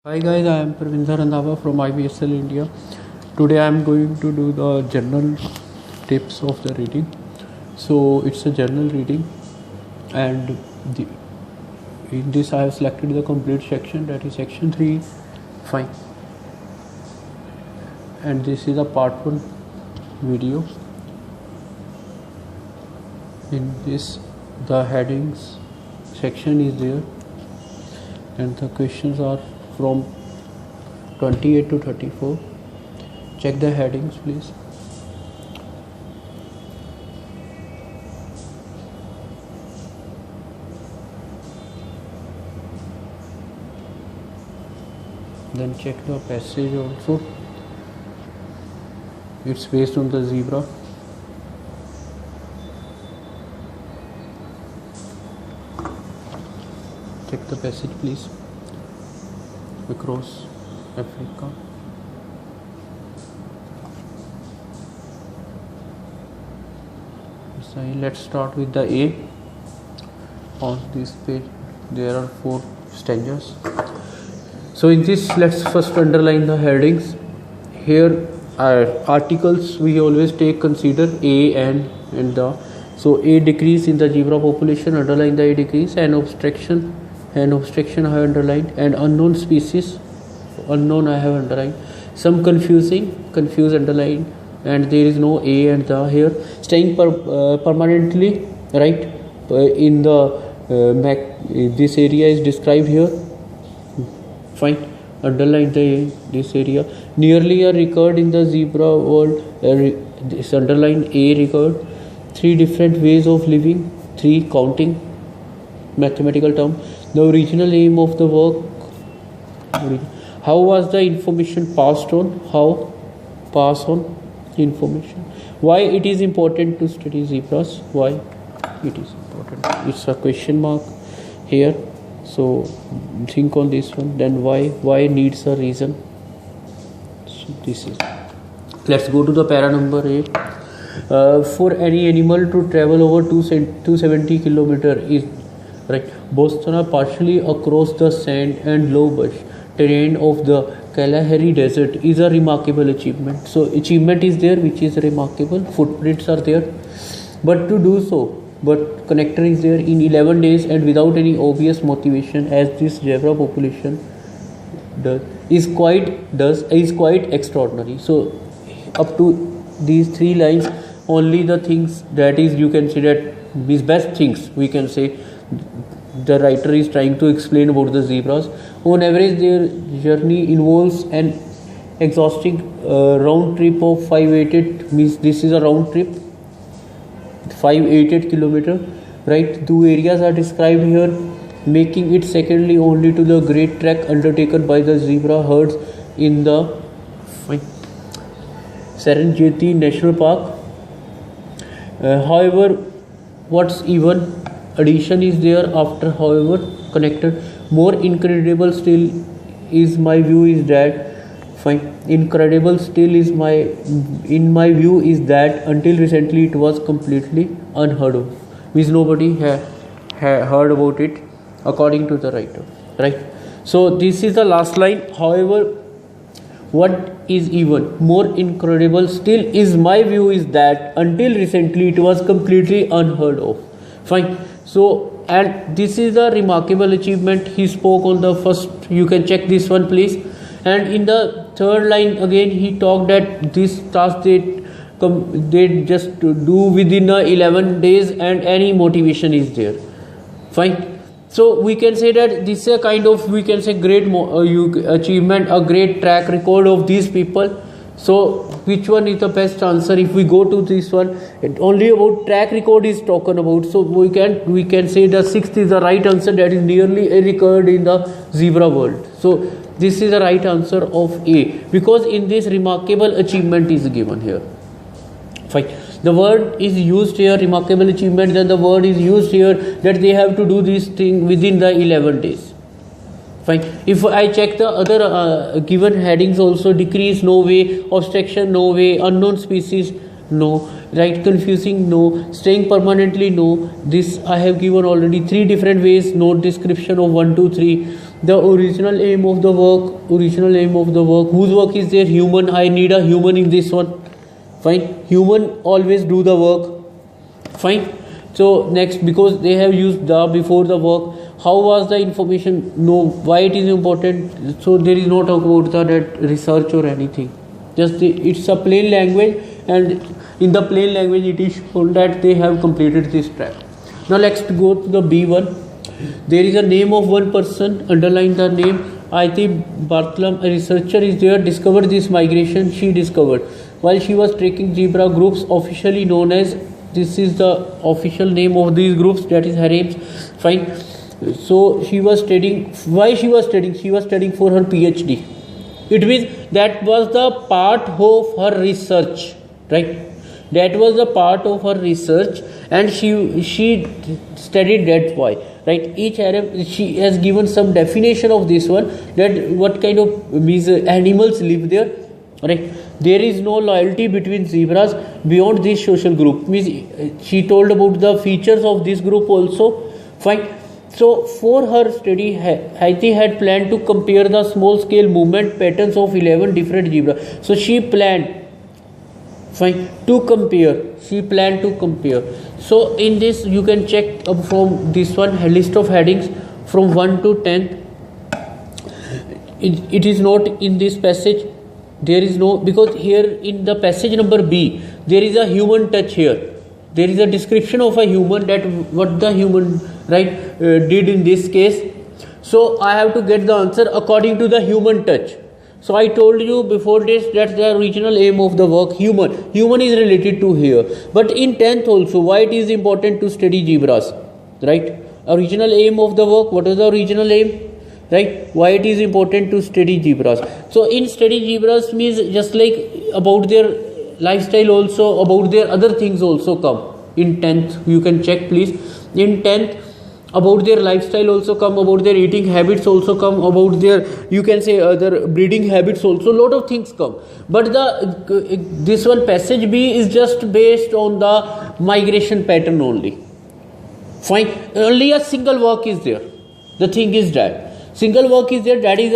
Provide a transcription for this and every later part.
Hi guys, I am Parvinder Randhawaguru from IBSL India. Today I am going to do the general tips of the reading. So it's a general reading, and in this I have selected the complete section, that is section 3. Fine. And this is a part 1 video. In this the headings section is there, and the questions are from 28 to 34. Check the headings please. Then check the passage also. It's based on the zebra. Check the passage please. Across Africa. So let's start with the A. On this page there are 4 stanzas. So in this, let's first underline the headings. Here are articles we always consider A and the. So A decrease in the zebra population, underline the A decrease, and obstruction I have underlined, and unknown species, unknown I have underlined. Some confused underlined, and there is no A and the here. Staying permanently, right, in the this area is described here. Fine, underline this area. Nearly a record in the zebra world, this underline A record. 3 different ways of living, 3 counting, mathematical term. The original aim of the work. How was the information passed on? How pass on information? Why it is important to study zebras? Why it is important? It's a question mark here. So think on this one. Then why needs a reason. So this is. Let's go to the para number 8. For any animal to travel over 270 kilometer is right. Boston partially across the sand and low bush terrain of the Kalahari Desert is a remarkable achievement. So achievement is there, which is remarkable. Footprints are there, but to do so, but connector is there in 11 days and without any obvious motivation, as this zebra population is quite extraordinary. So up to these 3 lines, only the things that is you can say that these best things we can say the writer is trying to explain about the zebras. On average, their journey involves an exhausting round trip of 588, means this is a round trip, 588 kilometer, right? 2 areas are described here, making it secondly only to the great trek undertaken by the zebra herds in the Serengeti National Park. However, what's even addition is there after, however, connected. More incredible still is my view is that incredible still is in my view is that until recently it was completely unheard of, means nobody had heard about it according to the writer, right? So this is the last line. However, what is even more incredible still is my view is that until recently it was completely unheard of. Fine. So, and this is a remarkable achievement. He spoke on the first, you can check this one please. And in the 3rd line again he talked that this task they just do within 11 days and any motivation is there. Fine. So we can say that this is a kind of, we can say, great achievement, a great track record of these people. So which one is the best answer? If we go to this one, only about track record is talking about. So we can say the 6th is the right answer, that is nearly a record in the zebra world. So this is the right answer of A, because in this remarkable achievement is given here. Fine. The word is used here, remarkable achievement, then the word is used here that they have to do this thing within the 11 days. Fine. If I check the other given headings also, decrease, no way, obstruction, no way, unknown species, no, right, confusing, no, staying permanently, no. This I have given already 3 different ways, no description of 1, 2, 3. The original aim of the work, whose work is there? Human. I need a human in this one. Fine. Human always do the work. Fine. So next, because they have used the before the work, how was the information? No, why it is important? So there is no talk about that research or anything. Just it's a plain language, and in the plain language it is shown that they have completed this track. Now let's go to the B1. There is a name of one person. Underline the name. I think Bartlam, a researcher, is there. Discovered this migration. She discovered while she was tracking zebra groups, officially known as. This is the official name of these groups, that is harems. Fine. So she was studying. Why she was studying? She was studying for her PhD. It means that was the part of her research, right? That was the part of her research, and she studied that why, right? Each harem, she has given some definition of this one, that what kind of animals live there, right? There is no loyalty between zebras beyond this social group. Means she told about the features of this group also. Fine. So for her study, Haiti had planned to compare the small scale movement patterns of 11 different zebras. So she planned, fine, to compare. She planned to compare. So in this you can check from this one list of headings from 1 to 10. It is not in this passage. There is no, because here in the passage number B there is a human touch here. There is a description of a human, that what the human, right, did in this case. So I have to get the answer according to the human touch. So I told you before this that the original aim of the work, human is related to here. But in 10th also, why it is important to study zebras, right? Original aim of the work, what is the original aim? Right, why it is important to study zebras? So in study zebras means just like about their lifestyle also, about their other things also come in 10th. You can check please. In 10th, about their lifestyle also come, about their eating habits also come, about their, you can say, other breeding habits also. Lot of things come. But this one passage B is just based on the migration pattern only. Fine. Only a single work is there. The thing is that single work is there, that is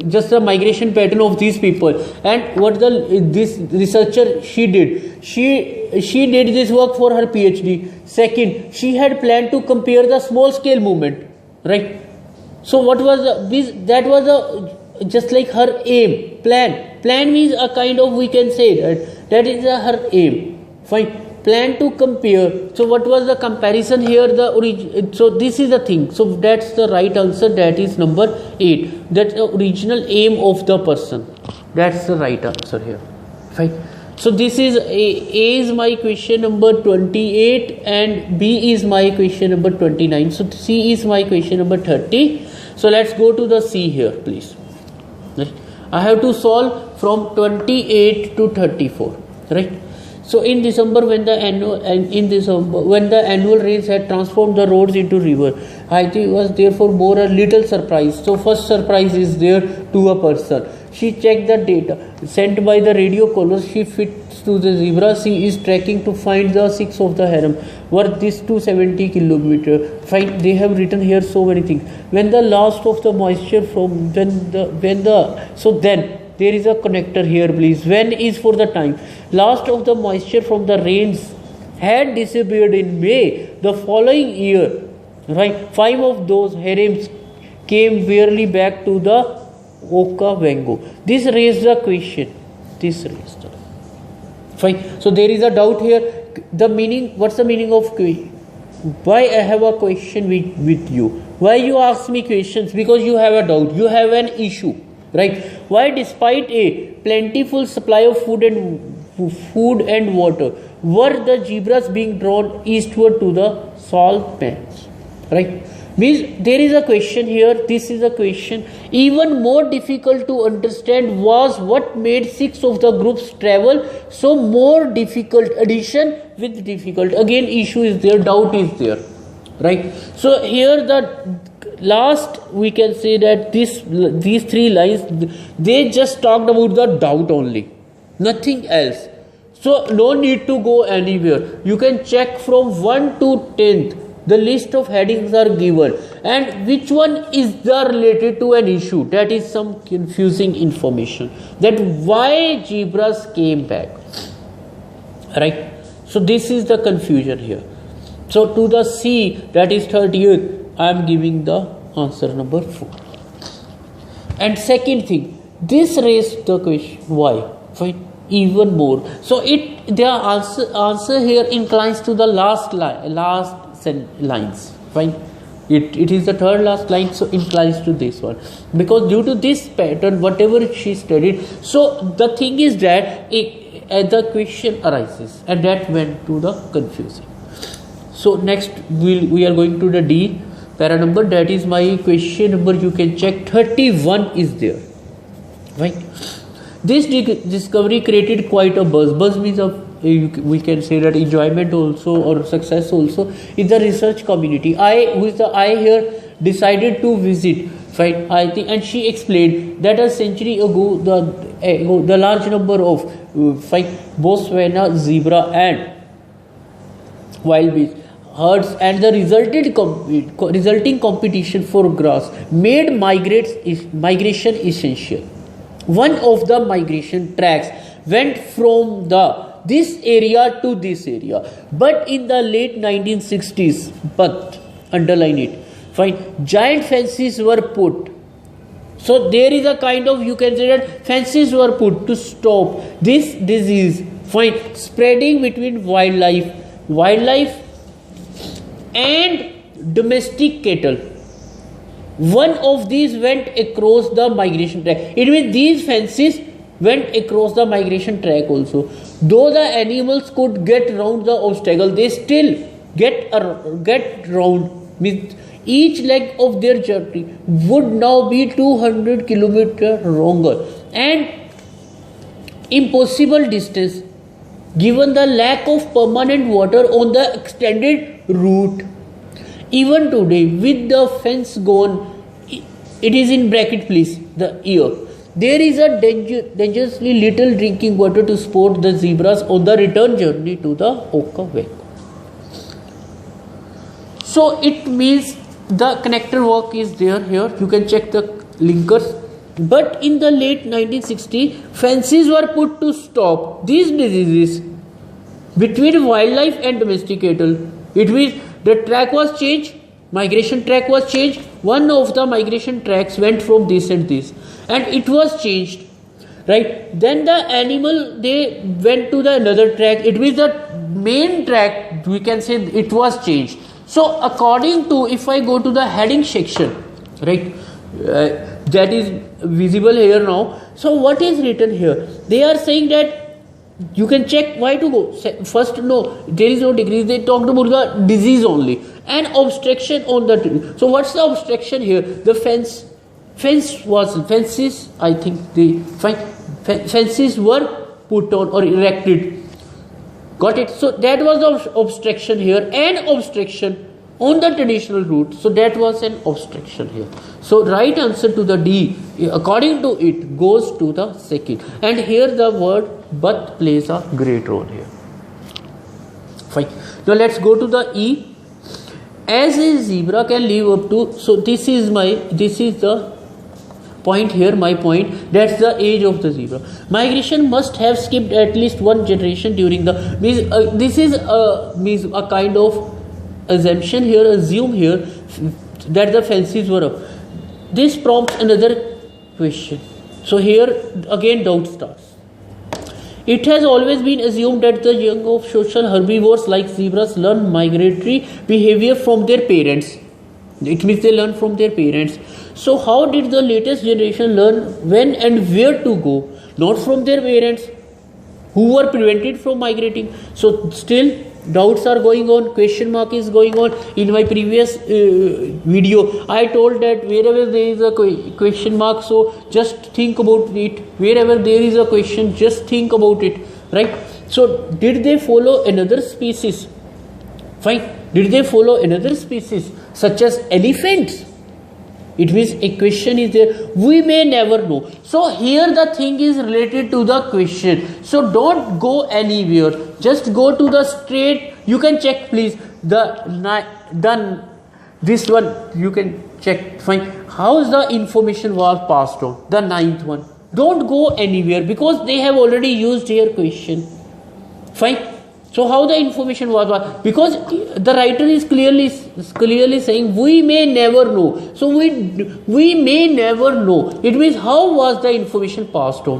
just a migration pattern of these people. And what this researcher she did this work for her PhD. Second, she had planned to compare the small scale movement, right? So what was that was just like her aim. Plan means a kind of, we can say that is her aim. Fine. Plan to compare. So what was the comparison here? So this is the thing. So that's the right answer. That is number 8. That's the original aim of the person. That's the right answer here. Fine. So this is A is my question number 28 and B is my question number 29. So C is my question number 30. So let's go to the C here, please. Right. I have to solve from 28 to 34. Right. So in December, when the annual rains had transformed the roads into river, Haiti was therefore more a little surprised. So first surprise is there to a person. She checked the data sent by the radio callers. She fits to the zebra. She is tracking to find the 6 of the harem. Worth this 270 kilometer. Fine. They have written here so many things. When the last of the moisture from then there is a connector here, please. When is for the time. Last of the moisture from the rains had disappeared in May the following year. Right. 5 of those harems came wearily back to the Okavango. This raised the question. Fine. So there is a doubt here. The meaning. What's the meaning of question? Why I have a question with you? Why you ask me questions? Because you have a doubt. You have an issue. Right? Why, despite a plentiful supply of food and water, were the zebras being drawn eastward to the salt pans? Right? Means there is a question here. This is a question. Even more difficult to understand was what made 6 of the groups travel. So more difficult. Addition with difficult. Again, issue is there. Doubt is there. Right? So here the last, we can say that these 3 lines, they just talked about the doubt only, nothing else. So no need to go anywhere. You can check from 1 to 10th. the list of headings are given, and which one is the related to an issue. That is some confusing information, that why zebras came back, right? So this is the confusion here. So to the C, that is 38, I am giving the answer number 4. And second thing, this raised the question why, fine, even more. So the answer here inclines to the last lines, fine. It is the third last line, so inclines to this one, because due to this pattern, whatever she studied, so the thing is that the question arises, and that went to the confusing. So next we are going to the D para number. That is my question number. You can check 31 is there, right? This discovery created quite a buzz. Buzz means we can say that enjoyment also or success also in the research community. I here decided to visit, right? I think, and she explained that a century ago the large number of Botswana zebra and wild beasts herds and the resulting competition for grass made migration essential. One of the migration tracks went from this area to this area, but in the late 1960s, but underline it, fine, giant fences were put. So there is a kind of, you can say that fences were put to stop this disease, fine, spreading between wildlife and domestic cattle. One of these went across the migration track. It means these fences went across the migration track also. Though the animals could get round the obstacle, they still get round. Means each leg of their journey would now be 200 kilometers longer, and impossible distance given the lack of permanent water on the extended route. Even today, with the fence gone, it is in bracket please, the year, there is a dangerously little drinking water to support the zebras on the return journey to the Okavango. So it means the connector work is there here. You can check the linkers. But in the late 1960s, fences were put to stop these diseases between wildlife and domestic cattle. It means the track was changed, migration track was changed. One of the migration tracks went from this and this, and it was changed, right? Then the animal, they went to the another track. It means the main track, we can say, it was changed. So according to, if I go to the heading section, right, that is visible here now. So what is written here? They are saying that you can check why to go. First, no, there is no decrease. They talked about the disease only and obstruction on the tree. So what's the obstruction here? The fences. I think the fences were put on or erected. Got it? So that was the obstruction here, and obstruction on the traditional route. So that was an obstruction here. So right answer to the D, according to it, goes to the second. And here the word but plays a great role here. Fine. Now let's go to the E. As a zebra can live up to, so this is the point here, my point, that's the age of the zebra. Migration must have skipped at least one generation during the, this is a kind of assumption here, assume here that the fences were up. This prompts another question. So here again doubt starts. It has always been assumed that the young of social herbivores like zebras learn migratory behavior from their parents. It means they learn from their parents. So how did the latest generation learn when and where to go? Not from their parents, who were prevented from migrating. So still doubts are going on, question mark is going on. In my previous video, I told that wherever there is a question mark, so just think about it. Wherever there is a question, just think about it, right? So did they follow another species? Fine. Did they follow another species such as elephants? It means a question is there. We may never know. So here the thing is related to the question. So don't go anywhere. Just go to the straight. You can check please the done this one, you can check, fine. How is the information was passed on? The ninth one. Don't go anywhere because they have already used here question. Fine. So how the information was passed? Because the writer is clearly saying we may never know. So we may never know. It means how was the information passed on?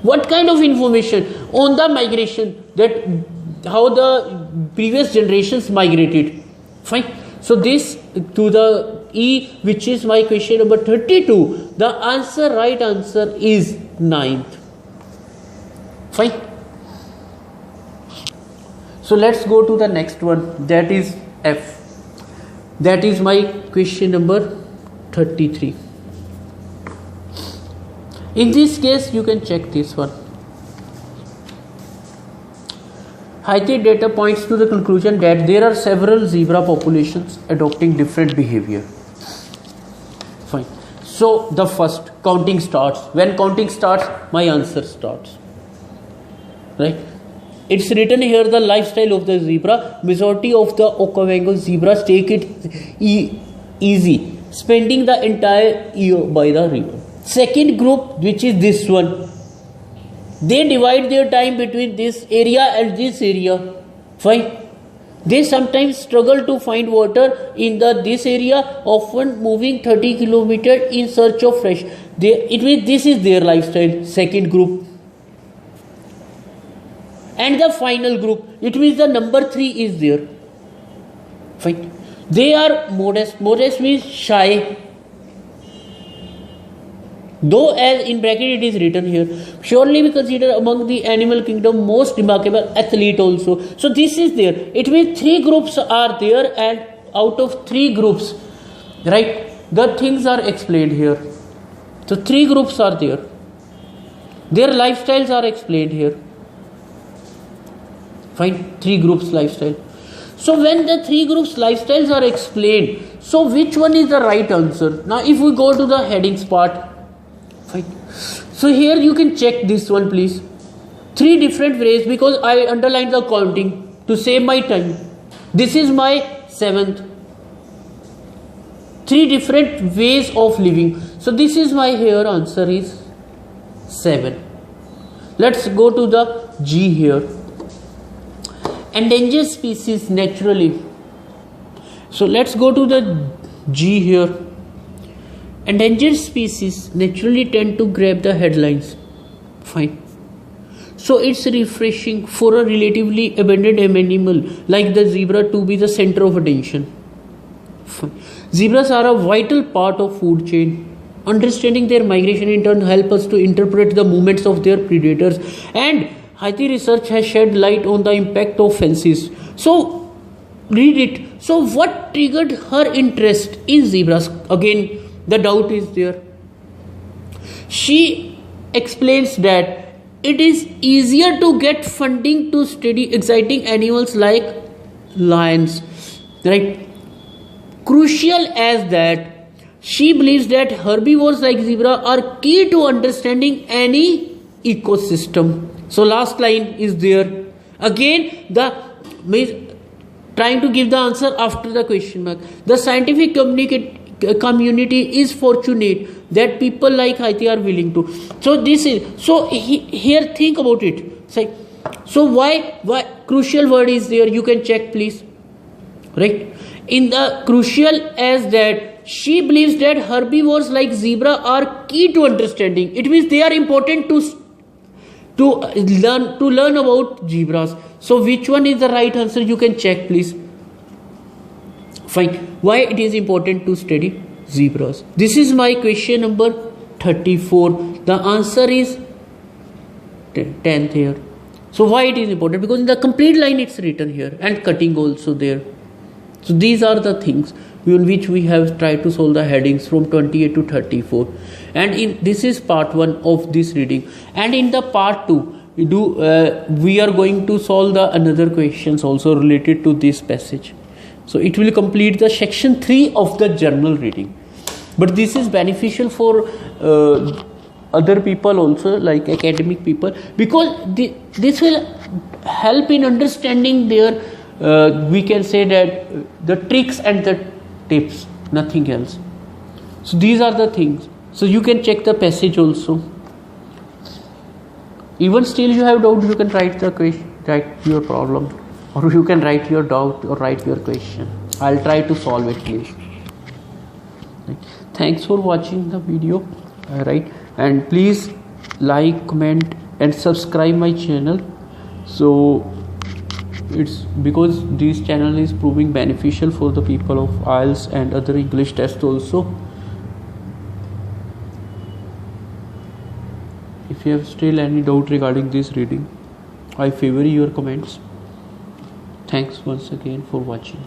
What kind of information on the migration, that how the previous generations migrated. Fine. So this to the E, which is my question number 32. The right answer is 9th. Fine. So let's go to the next one, that is F. That is my question number 33. In this case, you can check this one. Haiti data points to the conclusion that there are several zebra populations adopting different behavior. Fine. So the first counting starts. When counting starts, my answer starts. Right? It's written here the lifestyle of the zebra. Majority of the Okavango zebras take it easy, spending the entire year by the river. Second group, which is this one, they divide their time between this area and this area. Fine. They sometimes struggle to find water in this area, often moving 30 kilometers in search of fresh. It means this is their lifestyle. Second group. And the final group, it means the number 3 is there. Fine. They are modest. Modest means shy. Though as in bracket it is written here, surely we consider among the animal kingdom most remarkable athlete also. So this is there. It means 3 groups are there, and out of 3 groups, right, the things are explained here. So 3 groups are there. Their lifestyles are explained here. Fine. 3 groups lifestyle. So when the 3 groups lifestyles are explained, so which one is the right answer? Now if we go to the headings part, fine. So here you can check this one, please. 3 different ways, because I underlined the counting to save my time. This is my 7th. 3 different ways of living. So this is my here answer is 7. Let's go to the G here. Endangered species naturally. So let's go to the G here. Endangered species naturally tend to grab the headlines. Fine. So it's refreshing for a relatively abandoned animal like the zebra to be the center of attention. Fine. Zebras are a vital part of food chain. Understanding their migration in turn help us to interpret the movements of their predators, and Haiti research has shed light on the impact of fences. So read it. So what triggered her interest in zebras? Again, the doubt is there. She explains that it is easier to get funding to study exciting animals like lions, right? Crucial as that, she believes that herbivores like zebra are key to understanding any ecosystem. So last line is there. Again, trying to give the answer after the question mark. The scientific community is fortunate that people like Haiti are willing to. So this is, so here think about it. So why crucial word is there? You can check, please. Right? In the crucial as that, she believes that herbivores like zebra are key to understanding. It means they are important to learn about zebras. So which one is the right answer? You can check, please. Fine. Why it is important to study zebras? This is my question number 34. The answer is 10th here. So why it is important? Because in the complete line it's written here, and cutting also there. So these are the things in which we have tried to solve the headings from 28 to 34. And this is part 1 of this reading. And in the part 2, we are going to solve the another questions also related to this passage. So it will complete the section 3 of the journal reading. But this is beneficial for other people also, like academic people, because this will help in understanding their we can say that the tricks and the tips, nothing else. So these are the things. So you can check the passage also. Even still you have doubt, you can write the question, write your problem, or you can write your doubt or write your question. I'll try to solve it, please. Thanks for watching the video. Right, and please like, comment and subscribe my channel. So it's because this channel is proving beneficial for the people of IELTS and other English tests also. If you have still any doubt regarding this reading, I favor your comments. Thanks once again for watching.